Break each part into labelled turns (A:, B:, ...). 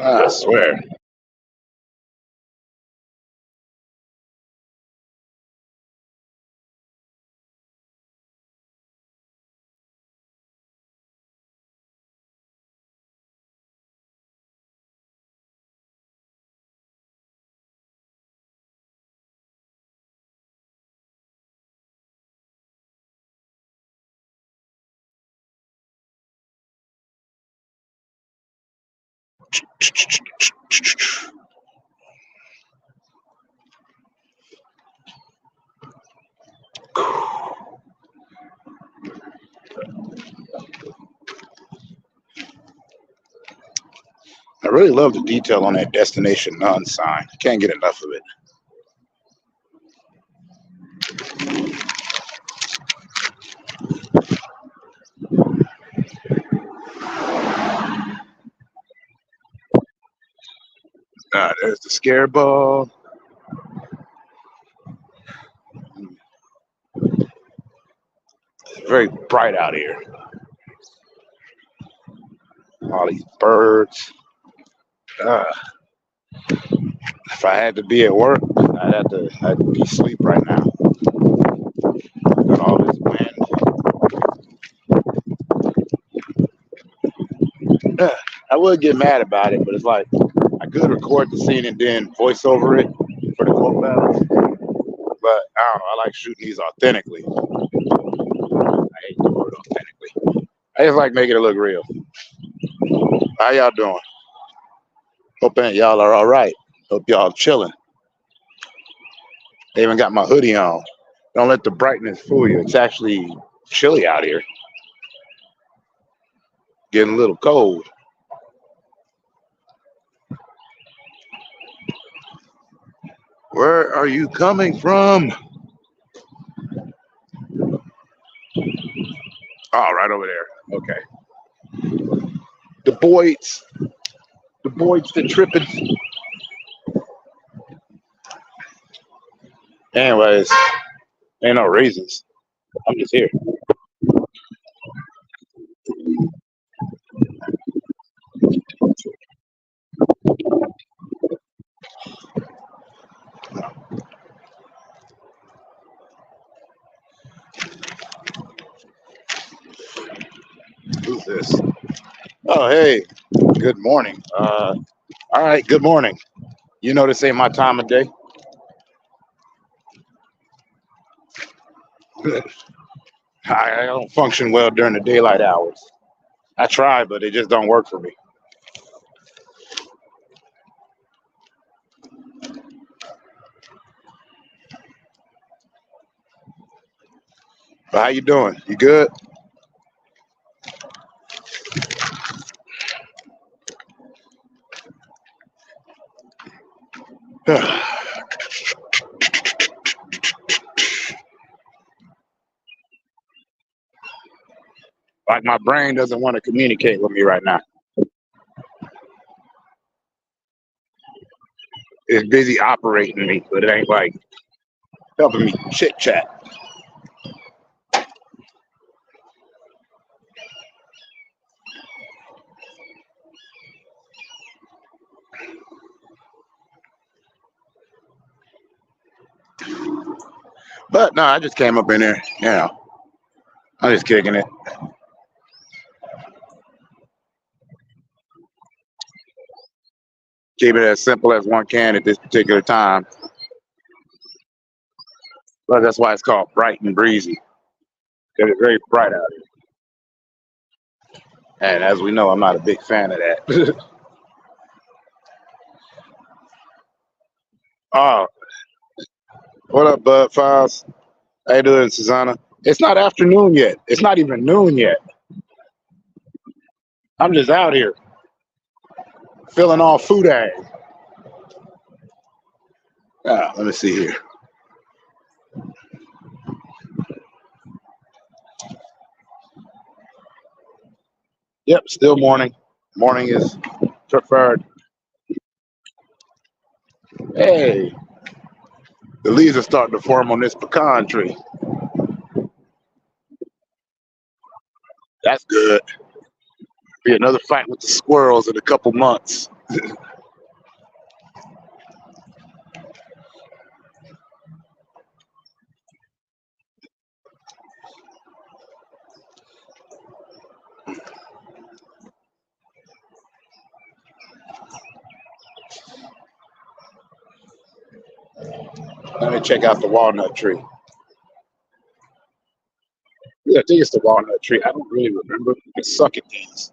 A: I swear. I really love the detail on that destination none sign. Can't get enough of it. There's the scare ball. It's very bright out here. All these birds. Uh, if I had to be at work, I'd be asleep right now. Got all this wind. I would get mad about it, but it's like I could record the scene and then voice over it for the quote battles. But I don't know. I like shooting these authentically. I hate the word authentically. I just like making it look real. How y'all doing? Hoping y'all are all right. Hope y'all chilling. I even got my hoodie on. Don't let the brightness fool you. It's actually chilly out here. Getting a little cold. Where are you coming from? Oh, right over there. Okay. The Boyds. The Boyds, the tripping. Anyways, ain't no reasons. I'm just here. Who's this? Oh, hey. Good morning. All right. Good morning. You know this ain't my time of day. I don't function well during the daylight hours. I try, but it just don't work for me. But how you doing? You good? Like my brain doesn't want to communicate with me right now. It's busy operating me, but it ain't like helping me chit chat. But no, I just came up in there. I'm just kicking it. Keep it as simple as one can at this particular time. But that's why it's called bright and breezy. Because it's very bright out here. And as we know, I'm not a big fan of that. Oh, what up, Bud Files? How you doing, Susanna? It's not afternoon yet. It's not even noon yet. I'm just out here feeling all food ag. Let me see here. Yep, still morning. Morning is preferred. Hey, the leaves are starting to form on this pecan tree. That's good. Be another fight with the squirrels in a couple months. Let me check out the walnut tree. Yeah, I think it's the walnut tree. I don't really remember. I suck at these.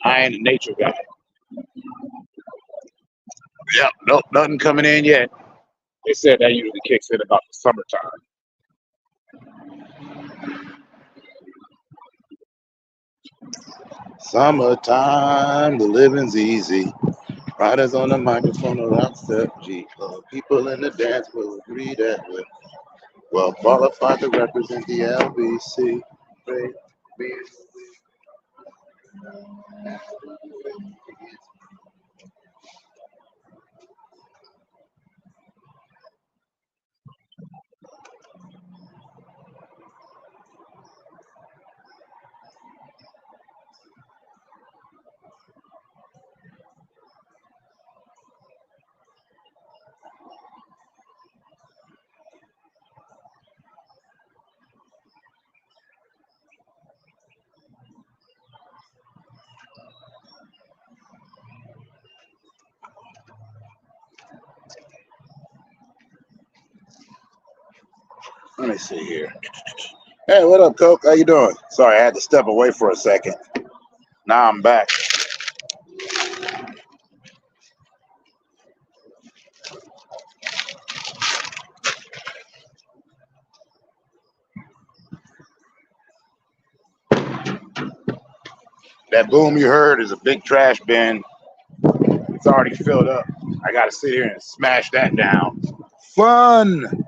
A: I ain't a nature guy. Yep, nope, nothing coming in yet. They said that usually kicks in about the summertime. Summertime, the living's easy. Riders on the microphone around step G. People in the dance will agree that we're well qualified to represent the LBC. Let me see here. Hey, what up, Coke? How you doing? Sorry, I had to step away for a second. Now I'm back. That boom you heard is a big trash bin. It's already filled up. I got to sit here and smash that down. Fun.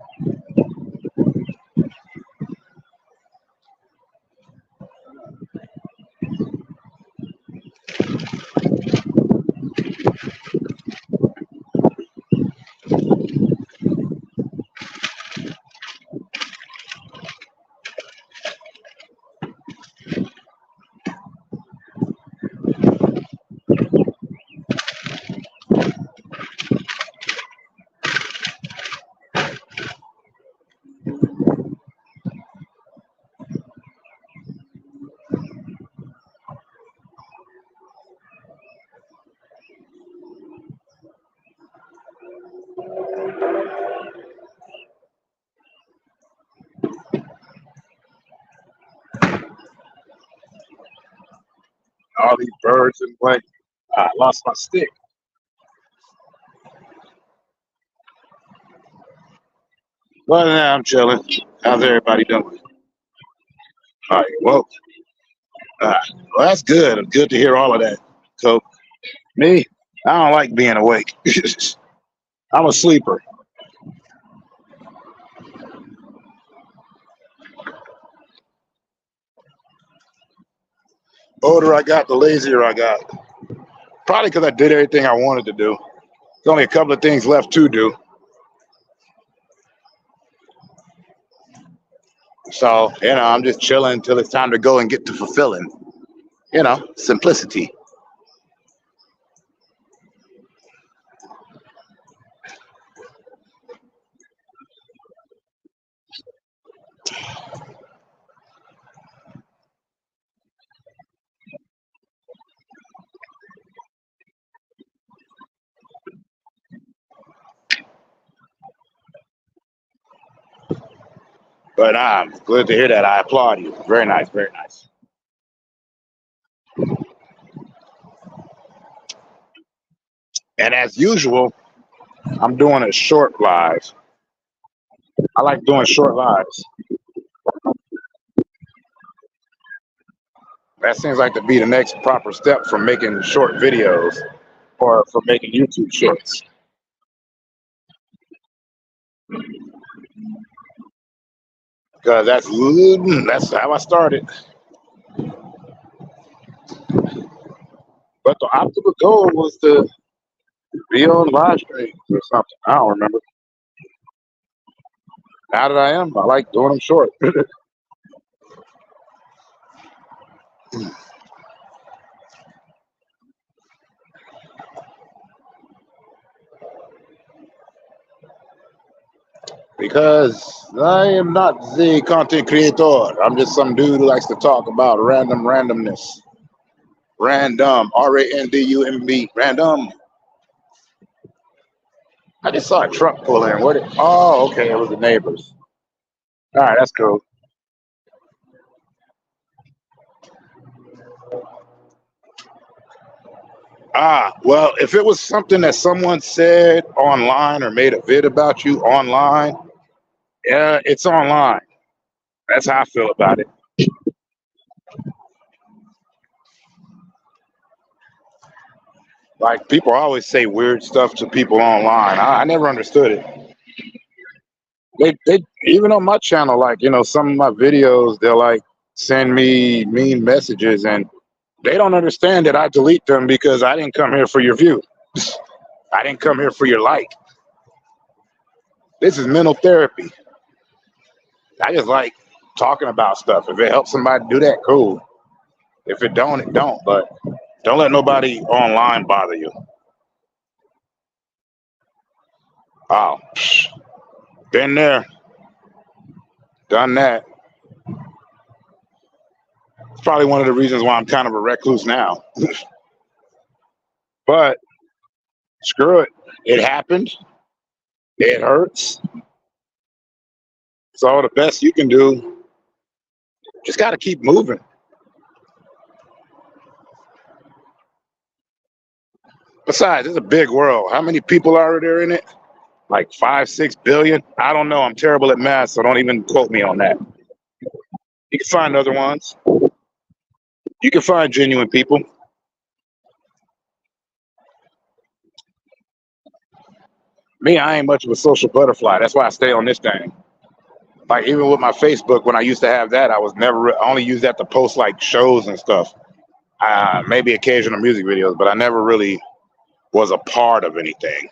A: All these birds and what? I lost my stick. But now I'm chilling. How's everybody doing? All right. Well, that's good. Good to hear all of that. So me, I don't like being awake. I'm a sleeper. Older I got, the lazier I got. Probably because I did everything I wanted to do. There's only a couple of things left to do. So, I'm just chilling until it's time to go and get to fulfilling. Simplicity. But good to hear that. I applaud you. Very nice, very nice. And as usual, I'm doing a short live. I like doing short lives. That seems like to be the next proper step from making short videos or for making YouTube shorts. Because that's how I started. But the optimal goal was to Be on live streams or something. I don't remember. Now that I am, I like doing them short. Because I am not the content creator. I'm just some dude who likes to talk about randomness. Random. RANDUMB. Random. I just saw a truck pull in. What? Oh, okay. It was the neighbors. All right, that's cool. Well, if it was something that someone said online or made a vid about you online, yeah, it's online. That's how I feel about it. Like people always say weird stuff to people online. I never understood it. They even on my channel, like some of my videos, they'll like send me mean messages, and they don't understand that I delete them because I didn't come here for your view. I didn't come here for your like. This is mental therapy. I just like talking about stuff. If it helps somebody do that, cool. If it don't, it don't. But don't let nobody online bother you. Oh, been there, done that. It's probably one of the reasons why I'm kind of a recluse now. But screw it. It happened. It hurts. So the best you can do, just got to keep moving. Besides, it's a big world. How many people are there in it? Like 5, 6 billion? I don't know. I'm terrible at math, so don't even quote me on that. You can find other ones. You can find genuine people. Me, I ain't much of a social butterfly. That's why I stay on this thing. Like even with my Facebook, when I used to have that, I was never I only used that to post like shows and stuff. Maybe occasional music videos, but I never really was a part of anything.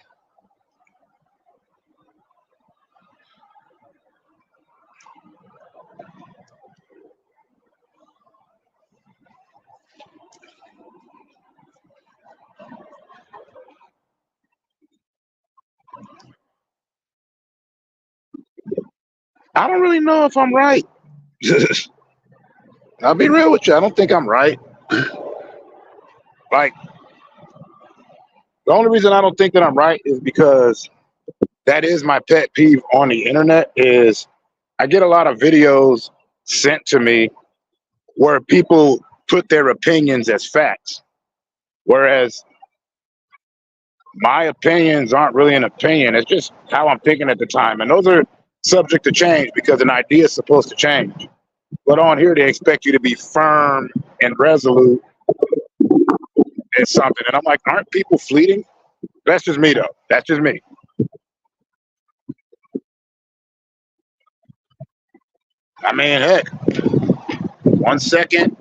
A: I don't really know if I'm right. I'll be real with you. I don't think I'm right. Like the only reason I don't think that I'm right is because that is my pet peeve on the internet is I get a lot of videos sent to me where people put their opinions as facts, whereas my opinions aren't really an opinion. It's just how I'm thinking at the time. And those are subject to change because an idea is supposed to change. But on here, they expect you to be firm and resolute in something. And I'm like, aren't people fleeting? That's just me, though. That's just me. I mean, heck, 1 second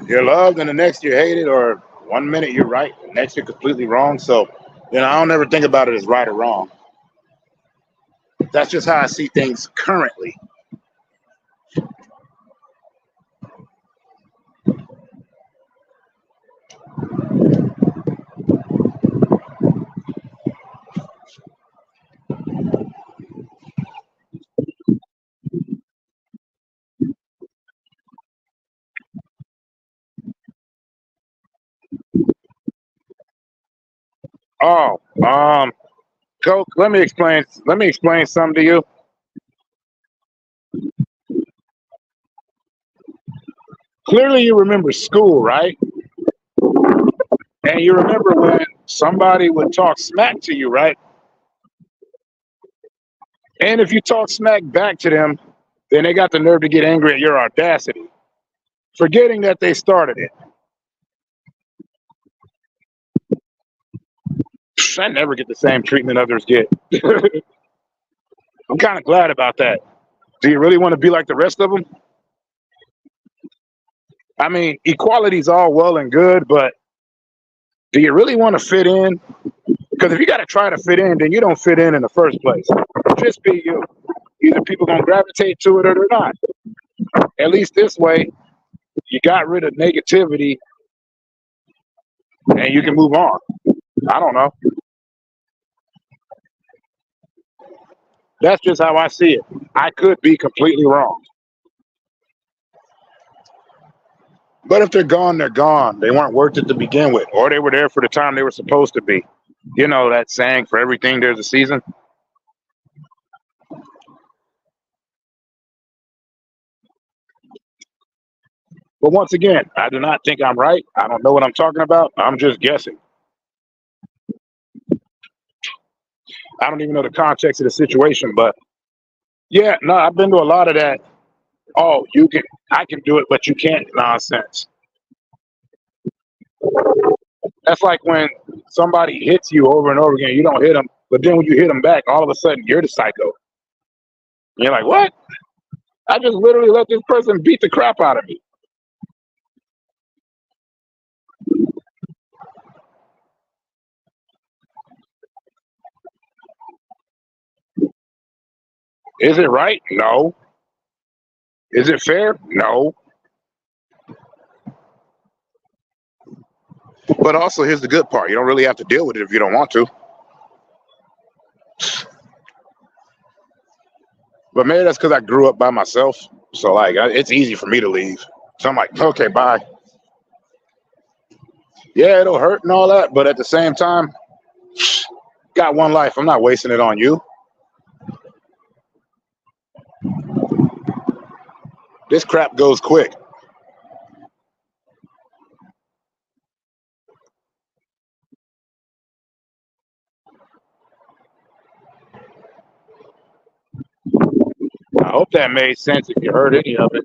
A: you're loved and the next you're hated, or 1 minute you're right, the next you're completely wrong. So, I don't ever think about it as right or wrong. That's just how I see things currently. Oh, Coke, let me explain. Let me explain something to you. Clearly, you remember school, right? And you remember when somebody would talk smack to you, right? And if you talk smack back to them, then they got the nerve to get angry at your audacity, forgetting that they started it. I never get the same treatment others get. I'm kind of glad about that. Do you really want to be like the rest of them? I mean, equality's all well and good, but Do you really want to fit in? Because if you got to try to fit in, then you don't fit in the first place. Just be you. Either people gonna gravitate to it or they're not. At least this way, you got rid of negativity and you can move on. I don't know. That's just how I see it. I could be completely wrong. But if they're gone, they're gone. They weren't worth it to begin with, or they were there for the time they were supposed to be. You know that saying, for everything there's a season. But once again, I do not think I'm right. I don't know what I'm talking about. I'm just guessing. I don't even know the context of the situation. But yeah, no, I've been to a lot of that. Oh, you can, I can do it, but you can't nonsense. That's like when somebody hits you over and over again. You don't hit them, but then when you hit them back, all of a sudden you're the psycho. You're like, what? I just literally let this person beat the crap out of me. Is it right? No. Is it fair? No. But also, here's the good part: you don't really have to deal with it if you don't want to. But maybe that's because I grew up by myself, so like it's easy for me to leave. So I'm like, okay, bye. Yeah, it'll hurt and all that, but at the same time, got one life. I'm not wasting it on you. This crap goes quick. I hope that made sense if you heard any of it.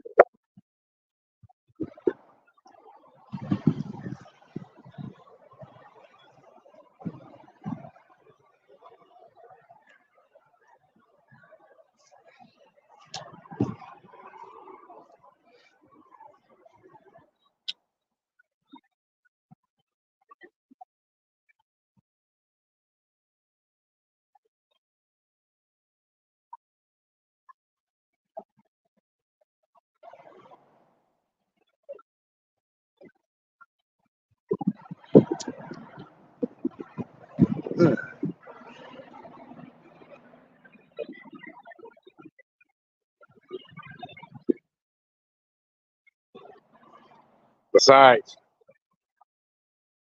A: Besides,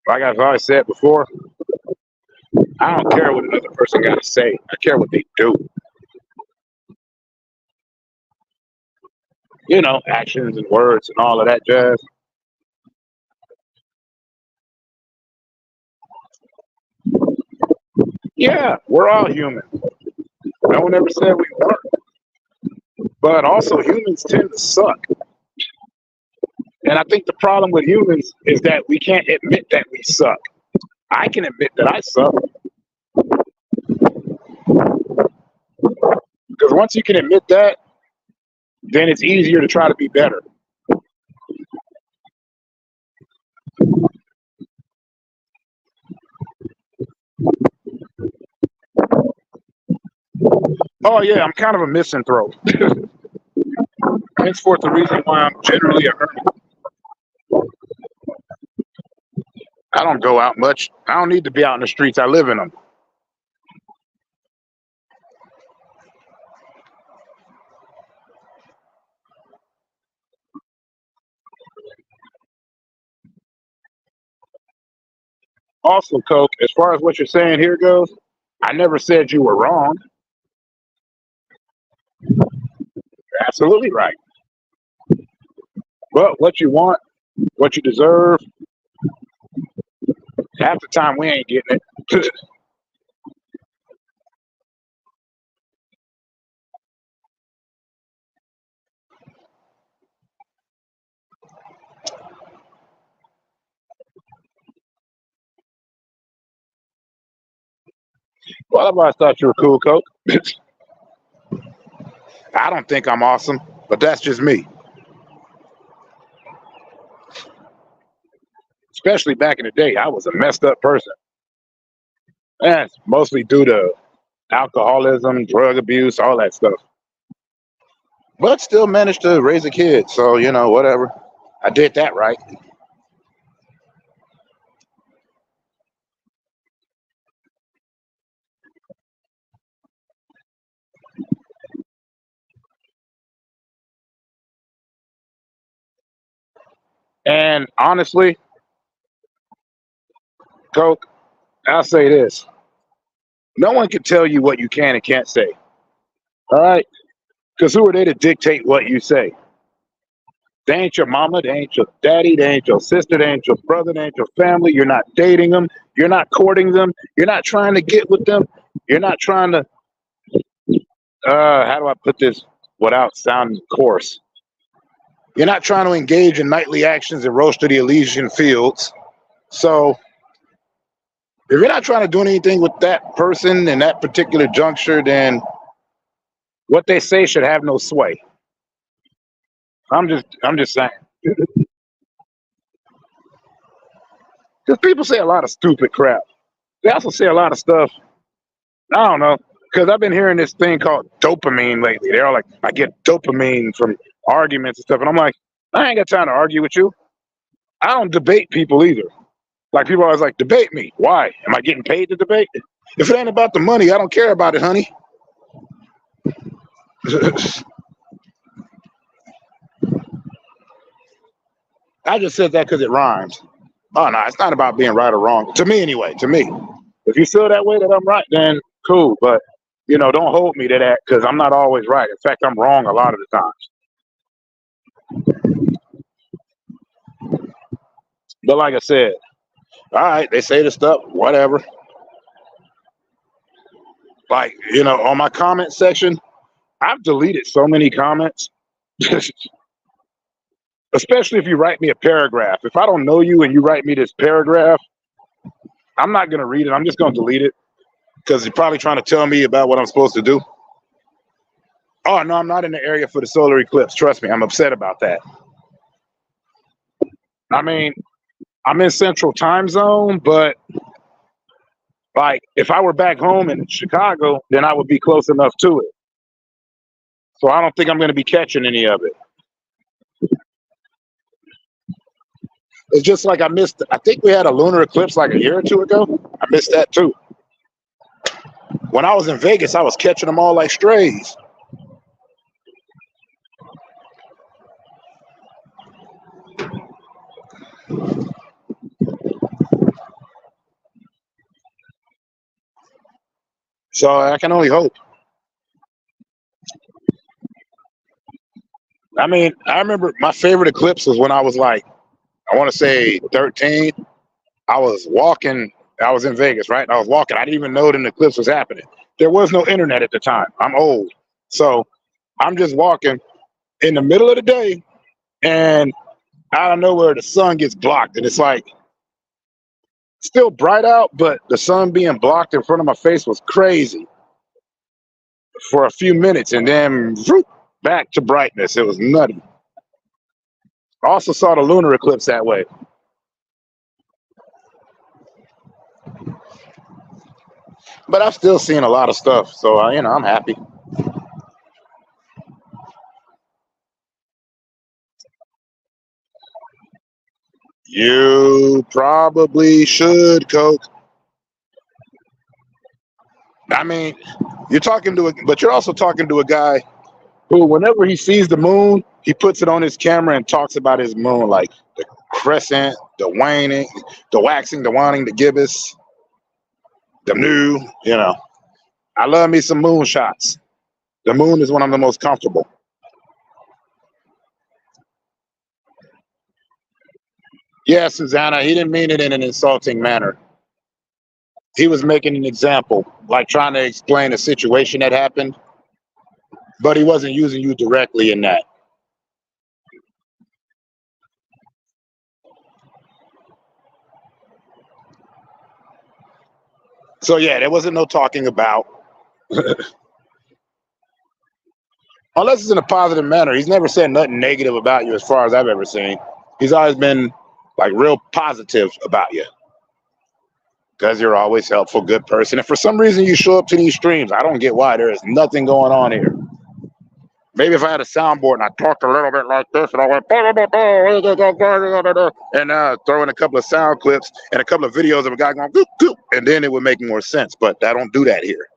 A: like I've always said before, I don't care what another person got to say. I care what they do. You know, actions and words and all of that jazz. Yeah, we're all human. No one ever said we weren't. But also, humans tend to suck. And I think the problem with humans is that we can't admit that we suck. I can admit that I suck. Because once you can admit that, then it's easier to try to be better. Oh, yeah, I'm kind of a misanthrope. Henceforth, the reason why I'm generally a hermit. I don't go out much. I don't need to be out in the streets. I live in them. Also, Coke, as far as what you're saying here goes, I never said you were wrong. You're absolutely right. But what you want, what you deserve, half the time we ain't getting it. Well, I've always thought you were cool, Coke. I don't think I'm awesome, but that's just me. especially back in the day, I was a messed up person. And it's mostly due to alcoholism, drug abuse, all that stuff. But still managed to raise a kid. So, whatever. I did that right. And honestly, Coke, I'll say this. No one can tell you what you can and can't say. All right? Because who are they to dictate what you say? They ain't your mama, they ain't your daddy, they ain't your sister, they ain't your brother, they ain't your family. You're not dating them. You're not courting them. You're not trying to get with them. You're not trying to, how do I put this without sounding coarse? You're not trying to engage in nightly actions and roast to the Elysian fields. So if you're not trying to do anything with that person in that particular juncture, then what they say should have no sway. I'm just saying. Because people say a lot of stupid crap. They also say a lot of stuff. I don't know. Because I've been hearing this thing called dopamine lately. They're all like, I get dopamine from arguments and stuff. And I'm like, I ain't got time to argue with you. I don't debate people either. Like people are always like, debate me. Why? Am I getting paid to debate? If it ain't about the money, I don't care about it, honey. I just said that because it rhymes. Oh no, it's not about being right or wrong. To me anyway, to me. If you feel that way that I'm right, then cool. But don't hold me to that because I'm not always right. In fact, I'm wrong a lot of the times. But like I said, all right, they say the stuff, whatever. Like, on my comment section, I've deleted so many comments. Especially if you write me a paragraph. If I don't know you and you write me this paragraph, I'm not gonna read it. I'm just gonna delete it because you're probably trying to tell me about what I'm supposed to do. Oh no, I'm not in the area for the solar eclipse. Trust me, I'm upset about that. I mean, I'm in Central Time Zone, but like if I were back home in Chicago, then I would be close enough to it. So I don't think I'm gonna be catching any of it. It's just like I think we had a lunar eclipse like a year or two ago. I missed that too. When I was in Vegas, I was catching them all like strays. So I can only hope. I mean, I remember my favorite eclipse was when I was like, I want to say 13. I was walking. I was in Vegas, right? I was walking. I didn't even know the eclipse was happening. There was no internet at the time. I'm old. So I'm just walking in the middle of the day, and out of nowhere, the sun gets blocked. And it's like still bright out, but the sun being blocked in front of my face was crazy for a few minutes. And then whoop, back to brightness. It was nutty. I also saw the lunar eclipse that way. But I've still seen a lot of stuff. So, I'm happy. You probably should, Coke. I mean, but you're also talking to a guy who, whenever he sees the moon, he puts it on his camera and talks about his moon, like the crescent, the waning, the waxing, the waning, the gibbous, the new. I love me some moon shots. The moon is when I'm the most comfortable. Yeah, Susanna, he didn't mean it in an insulting manner. He was making an example, like trying to explain a situation that happened, but he wasn't using you directly in that. So yeah, there wasn't no talking about, unless it's in a positive manner. He's never said nothing negative about you, as far as I've ever seen. He's always been like real positive about you because you're always helpful, good person. And for some reason, you show up to these streams. I don't get why. There is nothing going on here. Maybe if I had a soundboard and I talked a little bit like this and I went and throw in a couple of sound clips and a couple of videos of a guy going goop, goop, and then it would make more sense. But I don't do that here.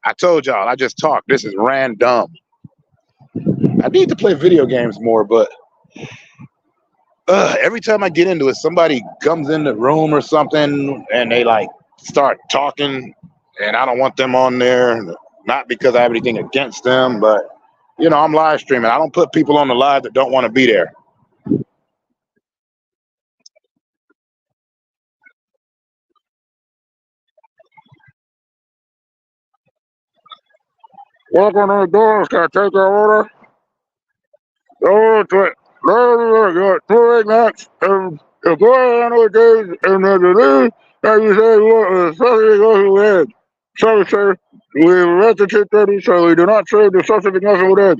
A: I told y'all, I just talk. This is random. I need to play video games more, but every time I get into it, somebody comes in the room or something and they like start talking, and I don't want them on there. Not because I have anything against them, but you know, I'm live streaming. I don't put people on the live that don't want to be there. Welcome to the doors. Can I take your order? Oh, two egg nuts and a boy on the days and then the news. And you say what something goes with egg. Sorry, sir. We read the 230, so we do not serve the sausage and nothing with egg.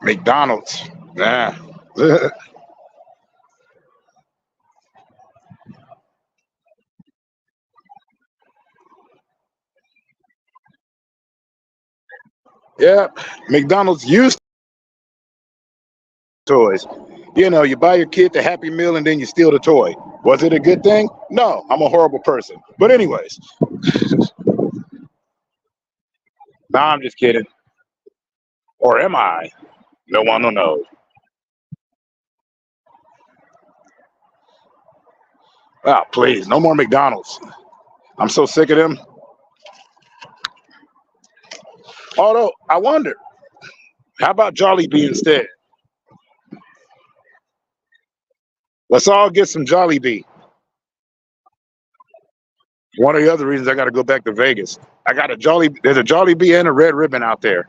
A: McDonald's. Yeah. Yeah. McDonald's used toys. You know, you buy your kid the Happy Meal and then you steal the toy. Was it a good thing? No, I'm a horrible person. But anyways, nah, I'm just kidding. Or am I? No one will know. Ah, please, no more McDonald's. I'm so sick of them. Although, I wonder, how about Jollibee instead? Let's all get some Jollibee. One of the other reasons I got to go back to Vegas. I got a there's a Jollibee and a Red Ribbon out there.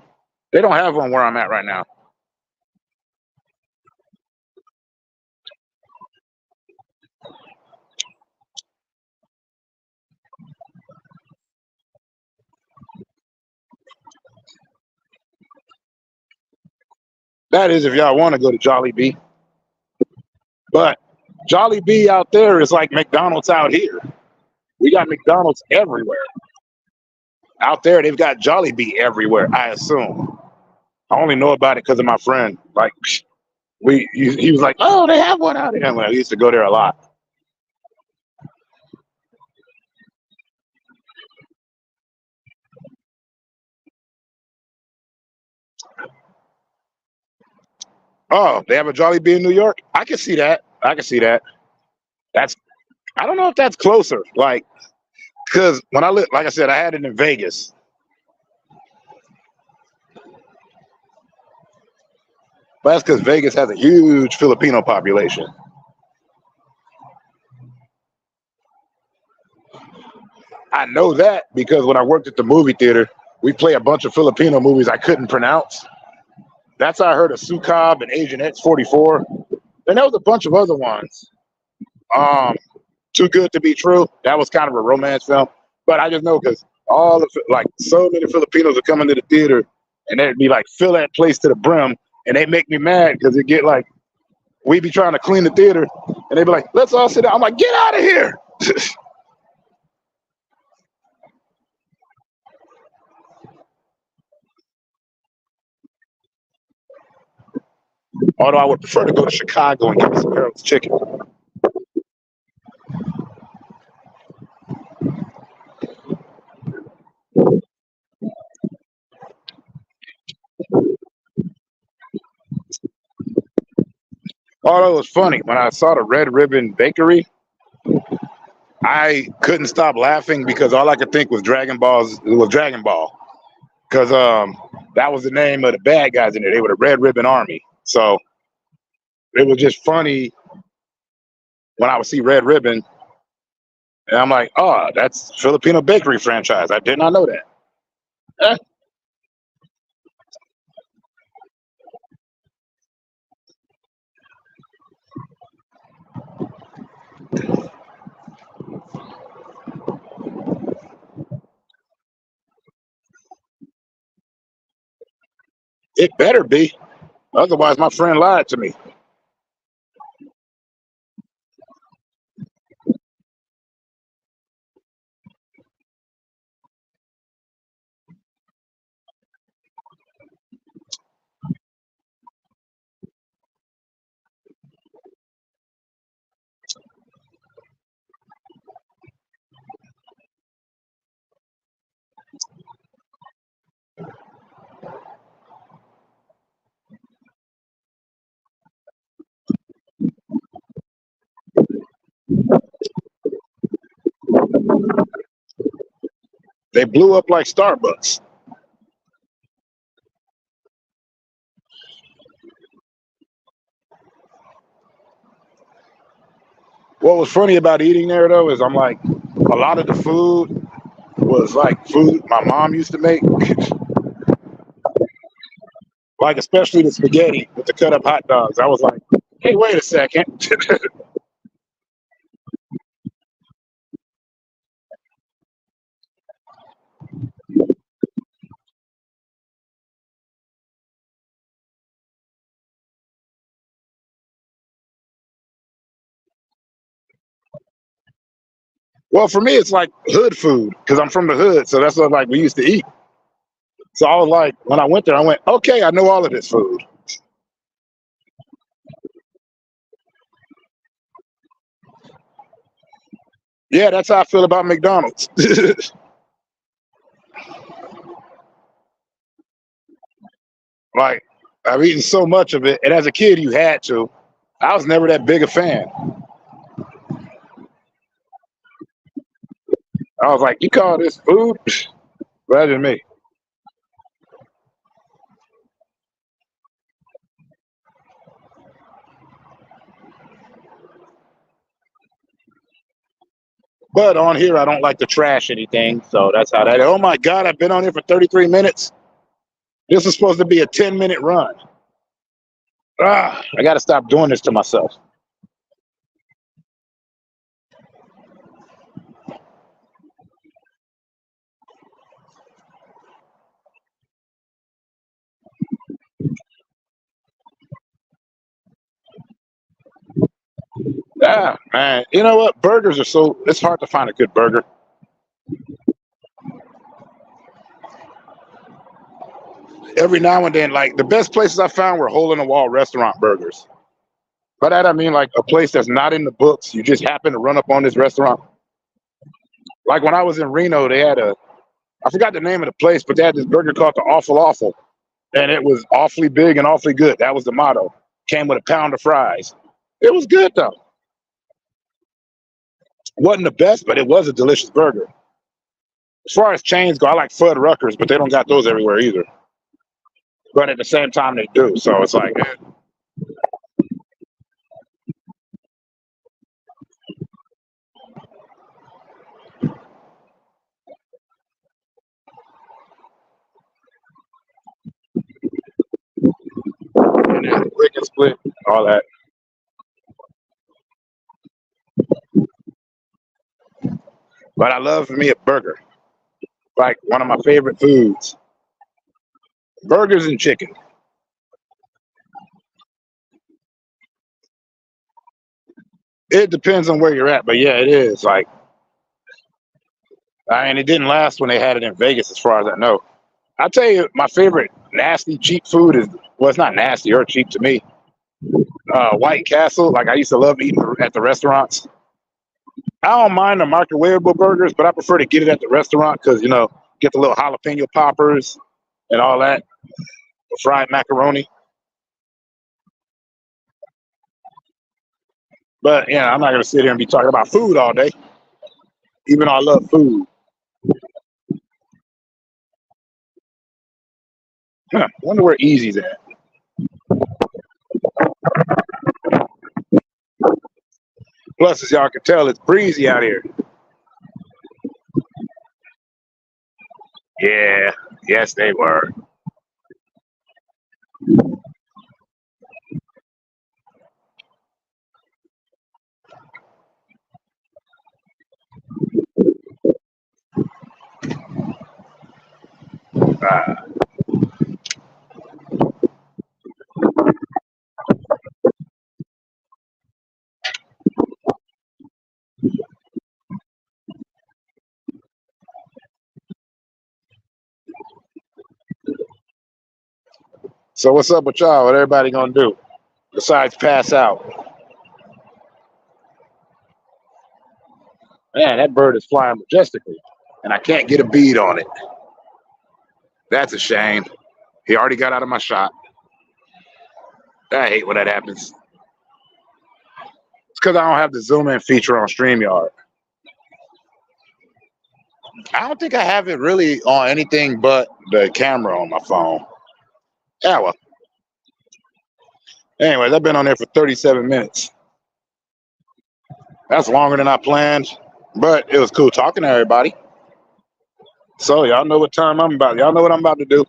A: They don't have one where I'm at right now. That is if y'all want to go to Jollibee. But Jollibee out there is like McDonald's out here. We got McDonald's everywhere. Out there, they've got Jollibee everywhere, I assume. I only know about it because of my friend. Like, he was like, oh, they have one out here. And we used to go there a lot. Oh, they have a Jollibee in New York? I can see that. I can see that. That's, I don't know if that's closer. Like, because when I lived, like I said, I had it in Vegas. But that's because Vegas has a huge Filipino population. I know that because when I worked at the movie theater, we play a bunch of Filipino movies I couldn't pronounce. That's how I heard of Sukab and Agent X-44. And there was a bunch of other ones. Um, Too Good to Be True. That was kind of a romance film. But I just know because like so many Filipinos are coming to the theater, and they'd be like fill that place to the brim, and they make me mad because it get like we be trying to clean the theater, and they be like, let's all sit down. I'm like, get out of here. Although I would prefer to go to Chicago and get me some Harold's chicken. Although it was funny when I saw the Red Ribbon Bakery, I couldn't stop laughing because all I could think was Dragon Ball because that was the name of the bad guys in there. They were the Red Ribbon Army. So it was just funny when I would see Red Ribbon, and I'm like, oh, that's Filipino bakery franchise. I did not know that. Eh, it better be. Otherwise, my friend lied to me. They blew up like Starbucks. What was funny about eating there though is I'm like, a lot of the food was like food my mom used to make, like especially the spaghetti with the cut up hot dogs. I was like, hey, wait a second. Well, for me, it's like hood food because I'm from the hood, so that's what like we used to eat. So I was like, when I went there, I went, okay, I know all of this food. Yeah, that's how I feel about McDonald's. Like I've eaten so much of it, and as a kid, you had to. I was never that big a fan. I was like, you call this food? Better than me. But on here, I don't like to trash anything, so that's how that. Oh my God, I've been on here for 33 minutes. This is supposed to be a 10-minute run. I got to stop doing this to myself. Yeah, man. You know what? Burgers are so. It's hard to find a good burger. Every now and then, like the best places I found were hole in the wall restaurant burgers. By that I mean like a place that's not in the books. You just happen to run up on this restaurant. Like when I was in Reno, they had a. I forgot the name of the place, but they had this burger called the Awful Awful, and it was awfully big and awfully good. That was the motto. Came with a pound of fries. It was good though. Wasn't the best, but it was a delicious burger. As far as chains go, I like Fuddruckers, but they don't got those everywhere either. But at the same time, they do. So it's like, and then quick and split, all that. But I love for me a burger. Like one of my favorite foods. Burgers and chicken. It depends on where you're at, but yeah, it is. Like, I mean, it didn't last when they had it in Vegas, as far as I know. I'll tell you, my favorite nasty cheap food is, well, it's not nasty or cheap to me. White Castle. Like, I used to love eating at the restaurants. I don't mind the microwavable burgers, but I prefer to get it at the restaurant because, get the little jalapeno poppers and all that, the fried macaroni. But, yeah, I'm not going to sit here and be talking about food all day, even though I love food. Huh, wonder where Easy's at. Plus, as y'all can tell, it's breezy out here. Yeah, yes, they were. Uh, so what's up with y'all? What everybody gonna do besides pass out? Man, that bird is flying majestically, and I can't get a bead on it. That's a shame. He already got out of my shot. I hate when that happens. It's because I don't have the zoom in feature on StreamYard. I don't think I have it really on anything but the camera on my phone. Yeah, well. Anyways, I've been on there for 37 minutes. That's longer than I planned, but it was cool talking to everybody. So y'all know what time I'm about. Y'all know what I'm about to do.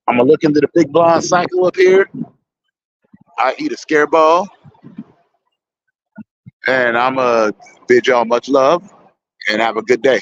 A: I'm gonna look into the big blonde cycle up here. I eat a scare ball, and I'm gonna bid y'all much love and have a good day.